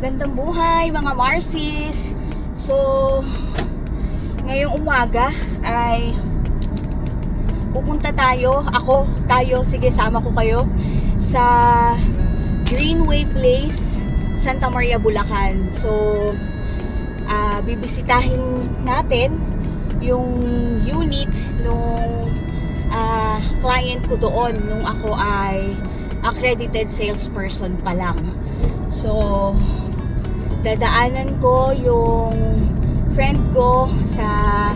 Magandang buhay mga Marcies. So, ngayong umaga ay pupunta tayo, sige sama ko kayo sa Greenway Place, Santa Maria, Bulacan. So, bibisitahin natin yung unit nung client ko doon nung ako ay accredited salesperson pa lang. So, dadaanan ko yung friend ko sa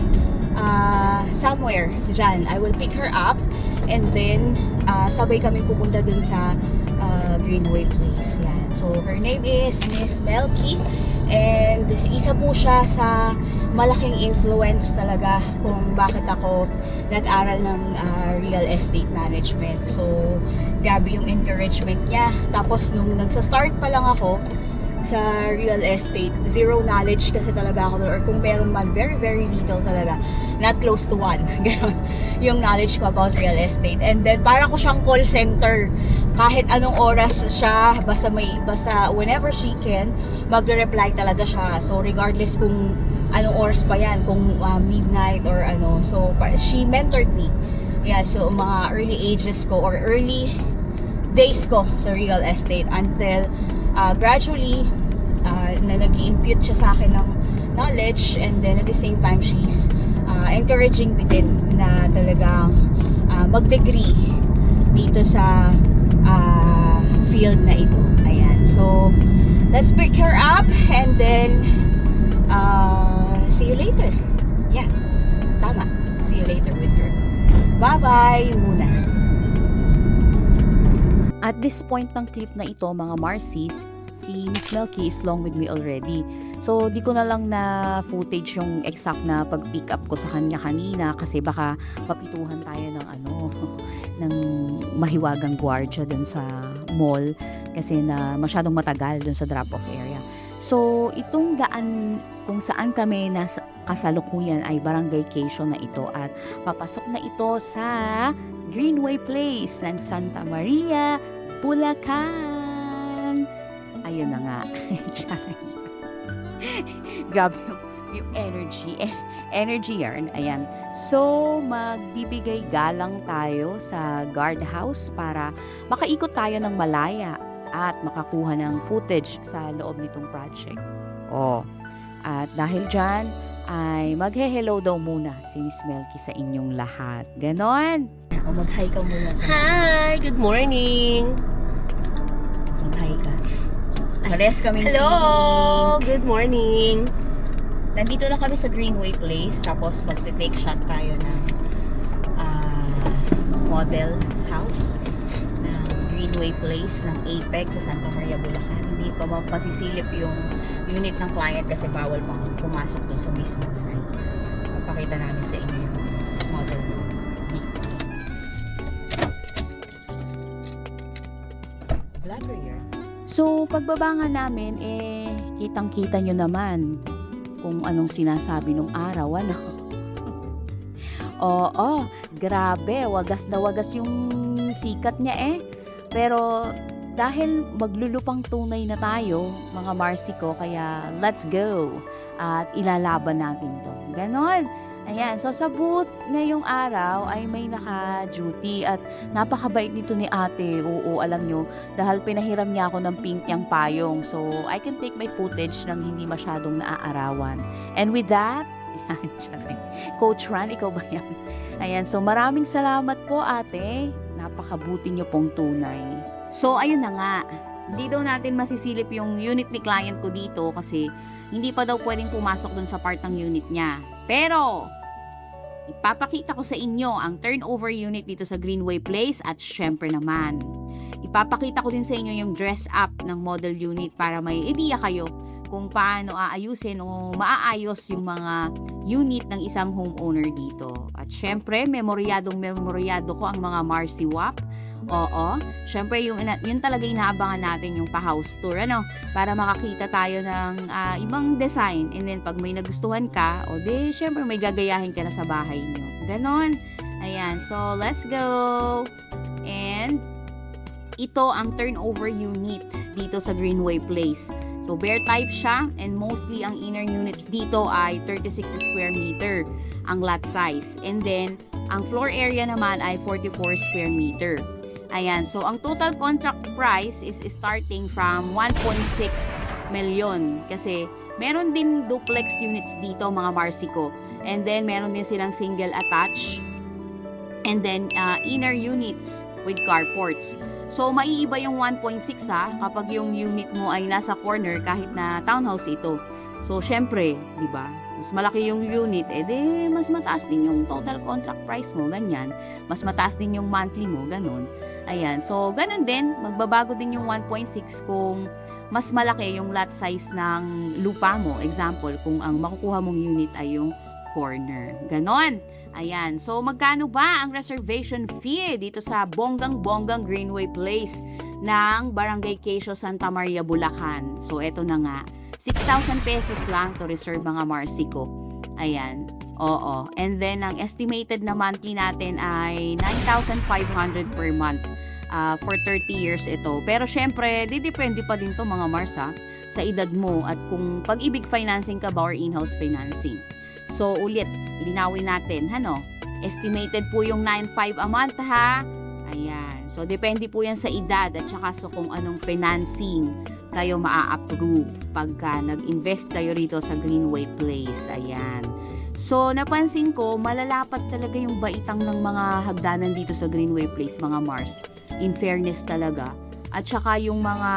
somewhere dyan. I will pick her up and then sabay kami pupunta dun sa Greenway Place. Yan. So, her name is Miss Melky and isa po siya sa malaking influence talaga kung bakit ako nag-aral ng real estate management. So, grabe yung encouragement niya. Tapos, nung nagsa-start pa lang ako sa real estate, zero knowledge kasi talaga ako doon, or kung meron man, very very little talaga, not close to one. Ganon yung knowledge ko about real estate. And then para ko siyang call center, kahit anong oras siya, basta whenever she can, magre-reply talaga siya. So regardless kung anong oras pa yan, kung midnight or ano. So she mentored me. Yeah, so mga early ages ko or early days ko sa real estate until gradually na nag-i-impute siya sa akin ng knowledge, and then at the same time she's encouraging me din na talagang mag-degree dito sa field na ito. Ayan. So, let's pick her up and then see you later. Yeah. Tama. See you later with her. Bye-bye muna. At this point ng clip na ito, mga Marcies, si Miss Melky is long with me already. So, di ko na lang na footage yung exact na pag-pick up ko sa kanya kanina kasi baka mapituhan tayo ng ng mahiwagang gwardiya dun sa mall kasi na masyadong matagal dun sa drop-off area. So, itong daan kung saan kami nasa kasalukuyan ay barangay Quezon na ito at papasok na ito sa Greenway Place ng Santa Maria, Bulacan. Ayun na nga. Grabe yung energy yarn. Ayan. So, magbibigay galang tayo sa guardhouse para makaikot tayo ng malaya at makakuha ng footage sa loob nitong project. At dahil dyan, ay maghe-hello daw muna si Miss Melky sa inyong lahat. Ganon. O mag-hi ka muna sa... Hi! Good morning! Mag-hi ka. Parehas kami. Hello! Good morning! Nandito na kami sa Greenway Place. Tapos magte-take shot tayo ng model house ng Greenway Place ng Apex sa Santa Maria, Bulacan. Hindi pa mapasisilip yung unit ng client kasi bawal pang pumasok dun sa mismong site. Papakita namin sa inyo yung model mo. Vlogger yun. So, pagbaba nga namin, kitang-kita nyo naman kung anong sinasabi nung araw, ano? Oo, grabe, wagas na wagas yung sikat niya Pero, dahil maglulupang tunay na tayo, mga Marcy ko, kaya let's go at ilalaban natin to. Ganon. Ayan, so sa booth ngayong araw ay may naka-duty at napakabait nito ni ate. Oo, alam nyo, dahil pinahiram niya ako ng pink niyang payong. So, I can take my footage nang hindi masyadong naaarawan. And with that, Coach Ran, ikaw ba yan? Ayan, so maraming salamat po ate. Napakabuti niyo pong tunay. So, ayun na nga. Hindi daw natin masisilip yung unit ni client ko dito kasi hindi pa daw pwedeng pumasok dun sa part ng unit niya. Pero, ipapakita ko sa inyo ang turnover unit dito sa Greenway Place at syempre naman, ipapakita ko din sa inyo yung dress up ng model unit para may idea kayo kung paano aayusin o maaayos yung mga unit ng isang homeowner dito. At syempre, memoryado ko ang mga Marcy WAP. Oo, syempre yun talaga inaabangan natin yung pa-house tour, para makakita tayo ng ibang design, and then pag may nagustuhan ka, syempre may gagayahin ka na sa bahay nyo. Ganon. Ayan, so let's go. And ito ang turnover unit dito sa Greenway Place. So bare type siya and mostly ang inner units dito ay 36 square meter ang lot size. And then ang floor area naman ay 44 square meter. Ayan, so ang total contract price is starting from 1.6 million kasi meron din duplex units dito mga Marsico. And then meron din silang single attached. And then inner units with carports. So maiiba yung 1.6 kapag yung unit mo ay nasa corner kahit na townhouse ito. So syempre, 'di ba? Mas malaki yung unit, mas mataas din yung total contract price mo, ganyan. Mas mataas din yung monthly mo, ganun. Ayan, so ganun din, magbabago din yung 1.6 kung mas malaki yung lot size ng lupa mo. Example, kung ang makukuha mong unit ay yung corner. Ganon. Ayan, so magkano ba ang reservation fee dito sa bonggang-bonggang Greenway Place ng Barangay Quezon, Santa Maria, Bulacan? So eto na nga. 6,000 pesos lang to reserve mga Marsico. Ayan. Oo. And then, ang estimated na monthly natin ay 9,500 per month for 30 years ito. Pero syempre, depende pa din to mga Mars sa edad mo at kung pag-ibig financing ka ba or in-house financing. So, ulit, linawin natin, estimated po yung 9,500 a month, ha? Ayan. So, depende po yan sa edad at saka sa kung anong financing kayo maa-approve pagka nag-invest kayo rito sa Greenway Place. Ayan. So, napansin ko, malalapat talaga yung baitang ng mga hagdanan dito sa Greenway Place, mga Mars. In fairness talaga. At saka yung mga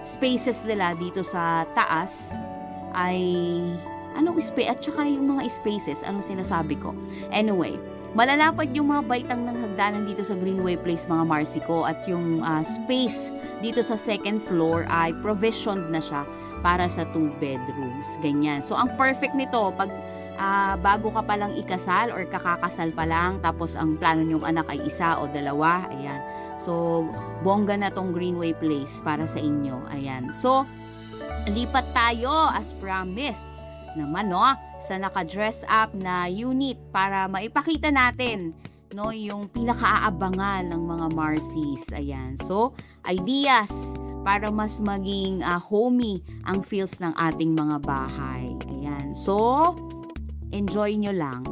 spaces nila dito sa taas ay at saka yung mga spaces, anong sinasabi ko? Anyway, malalapad yung mga baitang ng hagdanan dito sa Greenway Place, mga Marsico, at yung space dito sa second floor ay provisioned na siya para sa 2 bedrooms. Ganyan. So, ang perfect nito, pag bago ka palang ikasal or kakakasal pa lang, tapos ang plano nyong anak ay 1 o 2, ayan. So, bongga na tong Greenway Place para sa inyo. Ayan. So, lipat tayo as promised naman sa naka-dress up na unit para maipakita natin yung pinakaaabangan ng mga Marcies. Ayan. So, ideas para mas maging homey ang feels ng ating mga bahay. Ayan. So, enjoy nyo lang.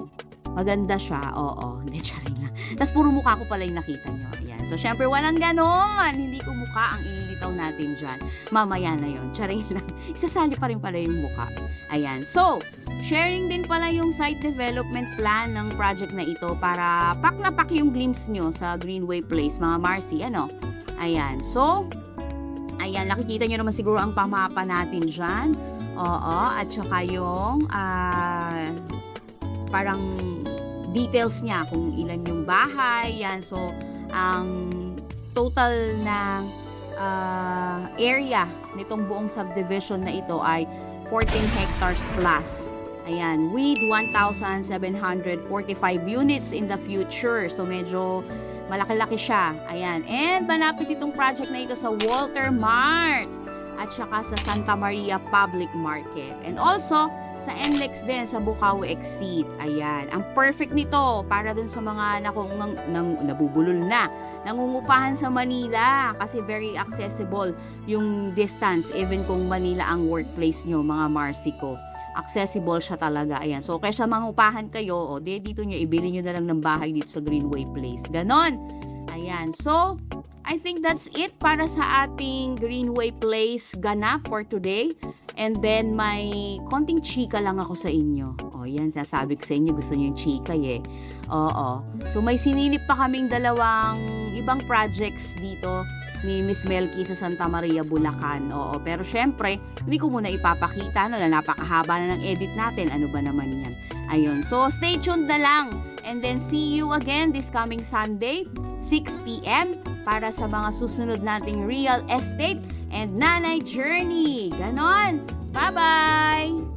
Maganda siya. Oo. Hindi, charing lang. Tapos puro mukha ko pala yung nakita nyo. Ayan. So, syempre, walang ganon. Hindi ko mukha ang ililitaw natin dyan. Mamaya na yon. Charing lang. Isasali pa rin pala yung mukha. Ayan. So, sharing din pala yung site development plan ng project na ito para pak na pak yung glimpse nyo sa Greenway Place, mga Marcy. Ayan. So, ayan. Nakikita nyo naman siguro ang pamapa natin dyan. Oo. At saka yung parang details niya kung ilan yung bahay. Yan. So, ang total na area nitong buong subdivision na ito ay 14 hectares plus. Ayan, with 1,745 units in the future. So, medyo malaki-laki siya. Ayan, and malapit itong project na ito sa Walter Mart at saka sa Santa Maria Public Market. And also, sa NLEX din, sa Bukawi Exit. Ayan, ang perfect nito para dun sa mga nabubulol na, nangungupahan sa Manila kasi very accessible yung distance even kung Manila ang workplace nyo, mga Marsico. Accessible siya talaga. Ayan. So, kaysa mangupahan kayo, dito nyo, ibili nyo na lang ng bahay dito sa Greenway Place. Ganon. Ayan. So, I think that's it para sa ating Greenway Place ganap for today. And then, may konting chika lang ako sa inyo. Yan, sasabi ko sa inyo, gusto nyo yung chika Oo. So, may sinilip pa kaming 2 ibang projects dito ni Miss Melky sa Santa Maria, Bulacan. Oo, pero syempre, hindi ko muna ipapakita, na napakahaba na ng edit natin. Ano ba naman yan? Ayun. So, stay tuned na lang. And then, see you again this coming Sunday, 6 p.m. para sa mga susunod nating real estate and nanay journey. Ganon! Bye-bye!